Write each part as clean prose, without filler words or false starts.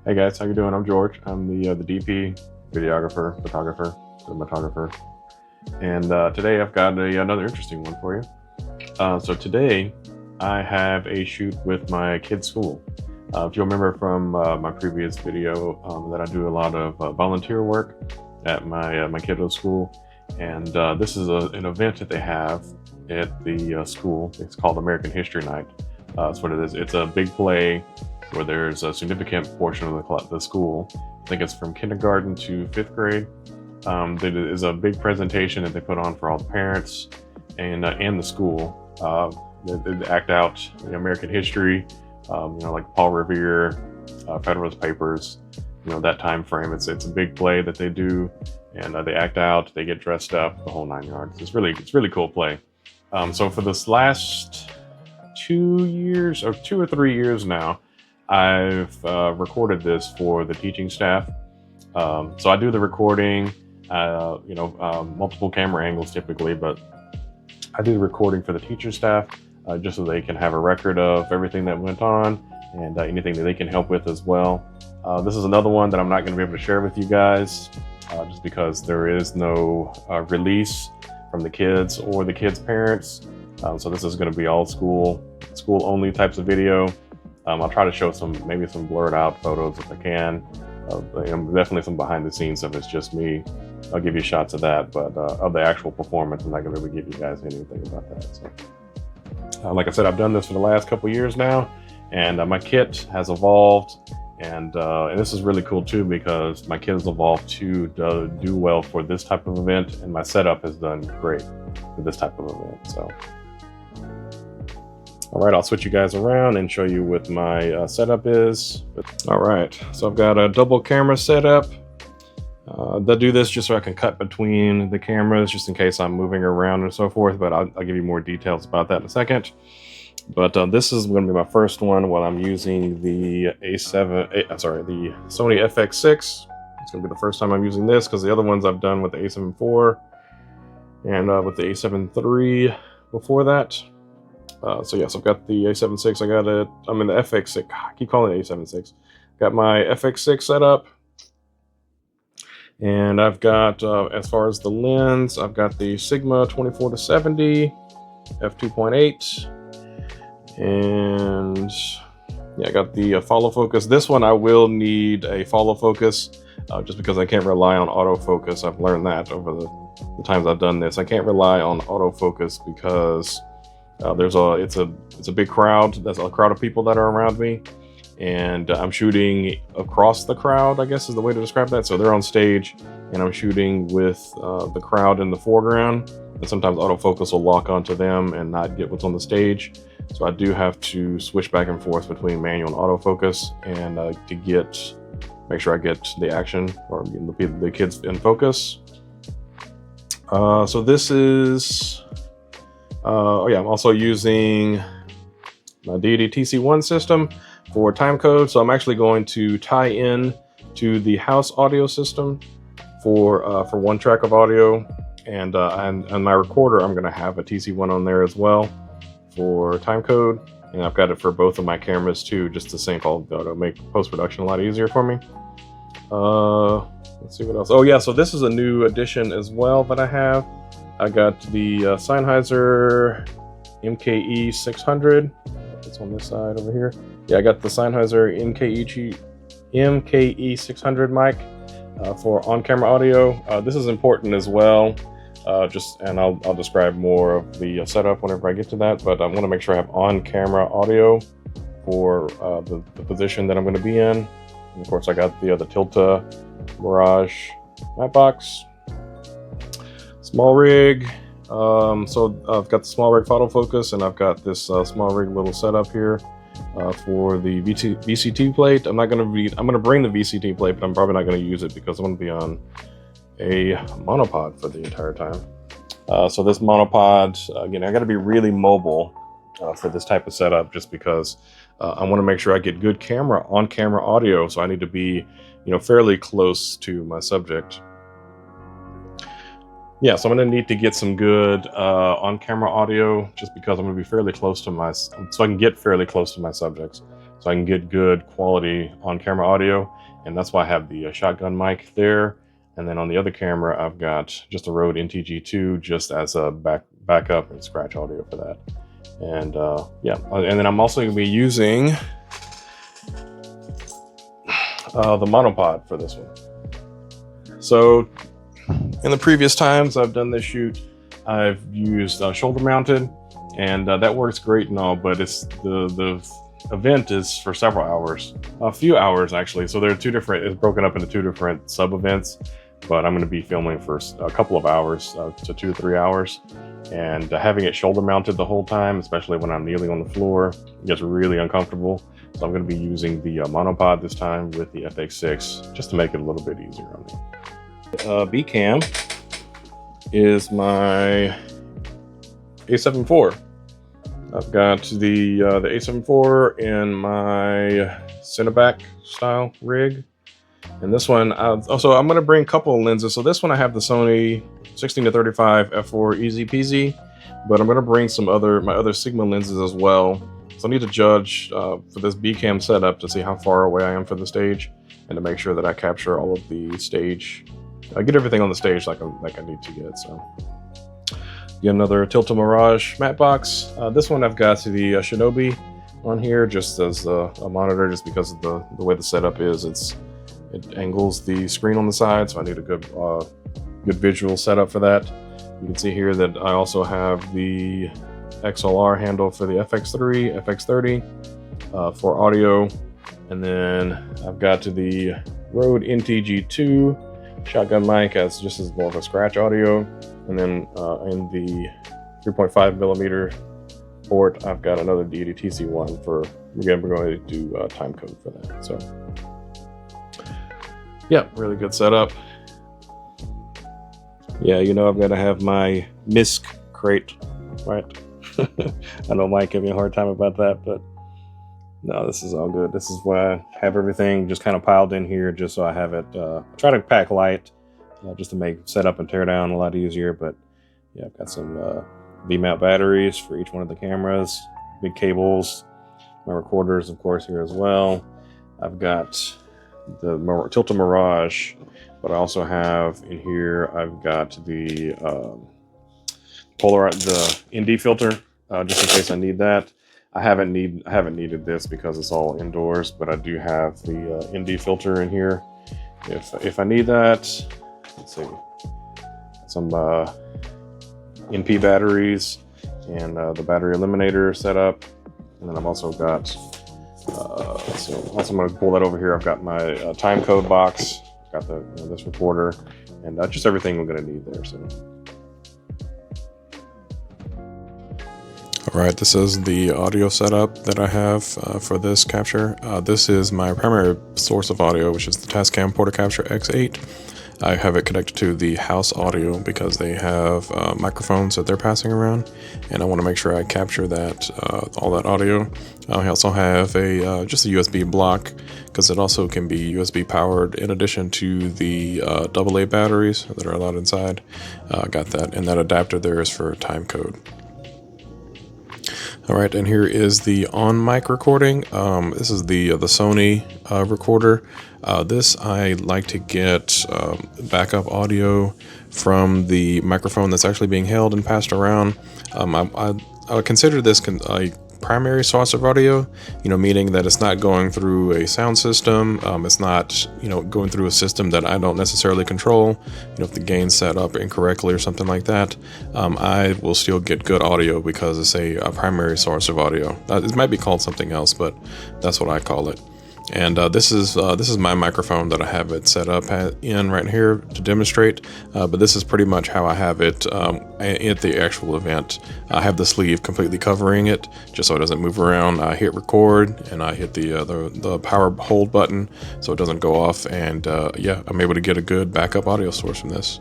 Hey guys, how you doing? I'm George. I'm the DP, videographer, photographer, cinematographer, and today I've got another interesting one for you. So today I have a shoot with my kid's school. If you remember from my previous video, that I do a lot of volunteer work at my kiddo's school, and this is an event that they have at the school. It's called American History Night. That's what it is. It's a big play where there's a significant portion of the school. I think it's from kindergarten to 5th grade. There is a big presentation that they put on for all the parents and the school. They act out the American history, like Paul Revere, Federalist Papers, that time frame. It's a big play that they do, and they act out. They get dressed up, the whole 9 yards. It's really cool play. So for this last 2 years or 2 or 3 years now, I've recorded this for the teaching staff. So I do the recording, multiple camera angles typically, but I do the recording for the teacher staff just so they can have a record of everything that went on and anything that they can help with as well. This is another one that I'm not going to be able to share with you guys just because there is no release from the kids or the kids' parents. So this is going to be all school only types of video. I'll try to show maybe some blurred out photos if I can. Definitely some behind the scenes if it's just me. I'll give you shots of that, but of the actual performance, I'm not going to really give you guys anything about that. So, like I said, I've done this for the last couple years now, and my kit has evolved, and this is really cool too because my kit has evolved to do well for this type of event, and my setup has done great for this type of event. So. All right, I'll switch you guys around and show you what my setup is. All right, so I've got a double camera setup. They'll do this just so I can cut between the cameras, just in case I'm moving around and so forth, but I'll give you more details about that in a second. But this is going to be my first one while I'm using the the Sony FX6. It's going to be the first time I'm using this because the other ones I've done with the A7IV and with the A7III before that. So yes, I've got the A7VI. The FX6. I keep calling it A7VI. Got my FX6 set up, and I've got as far as the lens, I've got the Sigma 24-70 F2.8, and yeah, I got the follow focus. This one I will need a follow focus just because I can't rely on autofocus. I've learned that over the times I've done this. I can't rely on autofocus because it's a big crowd. There's a crowd of people that are around me, and I'm shooting across the crowd, I guess is the way to describe that. So they're on stage, and I'm shooting with the crowd in the foreground, and sometimes autofocus will lock onto them and not get what's on the stage. So I do have to switch back and forth between manual and autofocus, and to make sure I get the action or the kids in focus. So this is. I'm also using my Deity TC-1 system for time code. So I'm actually going to tie in to the house audio system for one track of audio, and my recorder I'm going to have a TC-1 on there as well for time code, and I've got it for both of my cameras too, just to sync all to make post-production a lot easier for me. Let's see what else. Oh yeah, so this is a new addition as well that I have. I got the Sennheiser MKE 600. It's on this side over here. Yeah, I got the Sennheiser MKE 600 mic for on-camera audio. This is important as well. And I'll describe more of the setup whenever I get to that. But I want to make sure I have on-camera audio for the position that I'm going to be in. And of course, I got the Tilta Mirage matte box. Small rig. So I've got the small rig photo focus, and I've got this small rig little setup here for the VCT plate. I'm going to bring the VCT plate, but I'm probably not going to use it because I'm going to be on a monopod for the entire time. So this monopod, again, I got to be really mobile for this type of setup, just because I want to make sure I get good on-camera audio. So I need to be, fairly close to my subject. Yeah, so I'm going to need to get some good on-camera audio, just because I'm going to be fairly close to so I can get fairly close to my subjects. so I can get good quality on-camera audio, and that's why I have the shotgun mic there. And then on the other camera, I've got just a Rode NTG2 just as a backup and scratch audio for that. And yeah, and then I'm also going to be using the monopod for this one. So in the previous times I've done this shoot, I've used shoulder mounted, and that works great and all, but it's the event is for several hours, a few hours actually. So there are it's broken up into two different sub events, but I'm going to be filming for a couple of hours to 2 to 3 hours. And having it shoulder mounted the whole time, especially when I'm kneeling on the floor, gets really uncomfortable. So I'm going to be using the monopod this time with the FX6 just to make it a little bit easier on me. B cam is my A7IV. I've got the A7IV in my Cineback style rig. And this one, also I'm going to bring a couple of lenses. So this one I have the Sony 16-35 f4 easy peasy, but I'm going to bring my other Sigma lenses as well. So I need to judge for this B cam setup to see how far away I am from the stage, and to make sure that I capture all of the stage. I get everything on the stage like I need to get. So get another Tilta Mirage matte box. This one I've got the Shinobi on here just as a monitor, just because of the way the setup is. It angles the screen on the side, so I need a good visual setup for that. You can see here that I also have the XLR handle for the FX3, FX30 for audio, and then I've got the Rode NTG2 shotgun mic as more of a scratch audio, and then in the 3.5 millimeter port, I've got another Deity TC-1 for, again, we're going to do time code for that. So yeah, really good setup. Yeah, you know, I've got to have my MISC crate, right? I know Mike gave me a hard time about that, but no, this is all good. This is why I have everything just kind of piled in here, just so I have it. Try to pack light, just to make setup and tear down a lot easier. But yeah, I've got some V-mount batteries for each one of the cameras, big cables, my recorders, of course, here as well. I've got the Tilta Mirage, but I also have in here, I've got the ND filter, just in case I need that. I haven't needed this because it's all indoors, but I do have the ND filter in here if I need that. Let's see, some NP batteries and the battery eliminator set up, and then I've also got so also I'm going to pull that over here. I've got my time code box, got this recorder, and just everything we're going to need there. So all right, this is the audio setup that I have for this capture. This is my primary source of audio, which is the Tascam Portacapture X8. I have it connected to the house audio because they have microphones that they're passing around, and I want to make sure I capture that all that audio. I also have just a USB block because it also can be USB powered in addition to the AA batteries that are allowed inside. Got that, and that adapter there is for time code. All right, and here is the on mic recording. This is the Sony recorder. This I like to get backup audio from the microphone that's actually being held and passed around. I would consider this a primary source of audio, meaning that it's not going through a sound system. It's not, going through a system that I don't necessarily control. If the gain's set up incorrectly or something like that, I will still get good audio because it's a primary source of audio. It might be called something else, but that's what I call it. And this is my microphone that I have it set up in right here to demonstrate, but this is pretty much how I have it at the actual event. I have the sleeve completely covering it just so it doesn't move around. I hit record and I hit the power hold button so it doesn't go off, and yeah, I'm able to get a good backup audio source from this.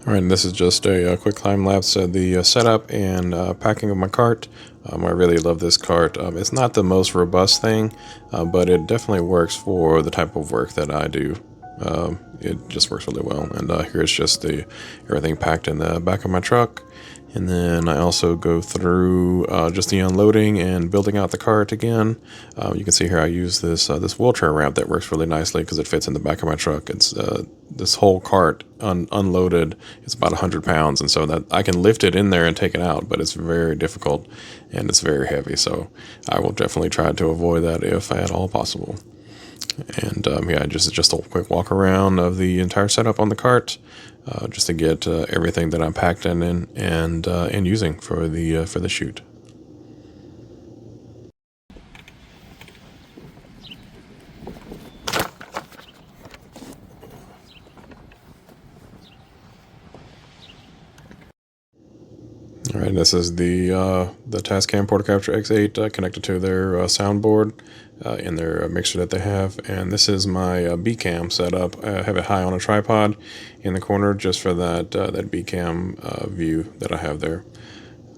All right, and this is just a quick time lapse of the setup and packing of my cart. I really love this cart. It's not the most robust thing, but it definitely works for the type of work that I do. It just works really well. And here's just everything packed in the back of my truck. And then I also go through just the unloading and building out the cart again. You can see here I use this wheelchair ramp that works really nicely because it fits in the back of my truck. It's this whole cart unloaded. It's about 100 pounds, and so that I can lift it in there and take it out, but it's very difficult and it's very heavy. So I will definitely try to avoid that if at all possible. And yeah, just a quick walk around of the entire setup on the cart, just to get everything that I'm packed in and using for the shoot. All right, this is the Tascam Portacapture X8 connected to their soundboard in their mixer that they have, and this is my B cam setup. I have it high on a tripod in the corner just for that B cam view that I have there.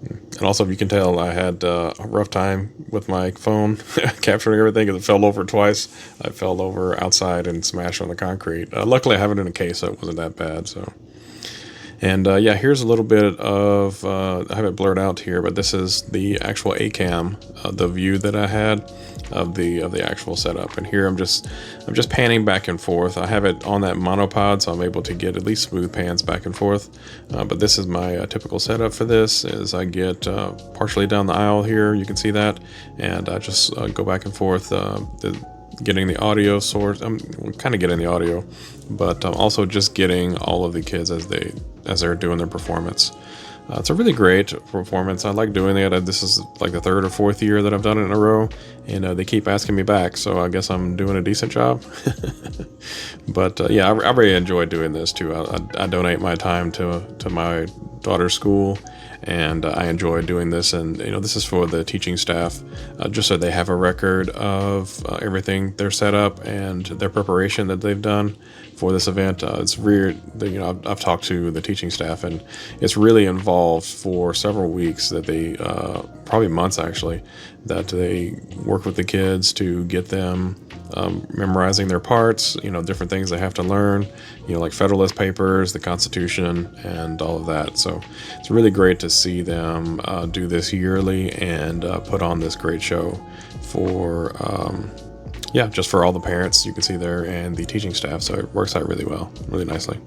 And also, if you can tell, I had a rough time with my phone capturing everything because it fell over twice. I fell over outside and smashed on the concrete. Luckily, I have it in a case, so it wasn't that bad. So. And yeah, here's a little bit of, I have it blurred out here, but this is the actual A-cam, the view that I had of the actual setup. And here I'm just panning back and forth. I have it on that monopod, so I'm able to get at least smooth pans back and forth. But this is my typical setup for this, is I get partially down the aisle here, you can see that, and I just go back and forth, getting the audio source. I'm kind of getting the audio, but I'm also just getting all of the kids as they're doing their performance. It's a really great performance. I like doing it. This is like the 3rd or 4th year that I've done it in a row, and they keep asking me back, so I guess I'm doing a decent job. But yeah, I really enjoy doing this too. I donate my time to my daughter's school, and I enjoy doing this. And this is for the teaching staff, just so they have a record of everything they're set up and their preparation that they've done for this event. It's weird, I've talked to the teaching staff, and it's really involved for several weeks that they, probably months actually, that they work with the kids to get them memorizing their parts, different things they have to learn, like Federalist Papers, the Constitution, and all of that. So it's really great to see them do this yearly and put on this great show for, yeah, just for all the parents you can see there and the teaching staff. So it works out really well, really nicely.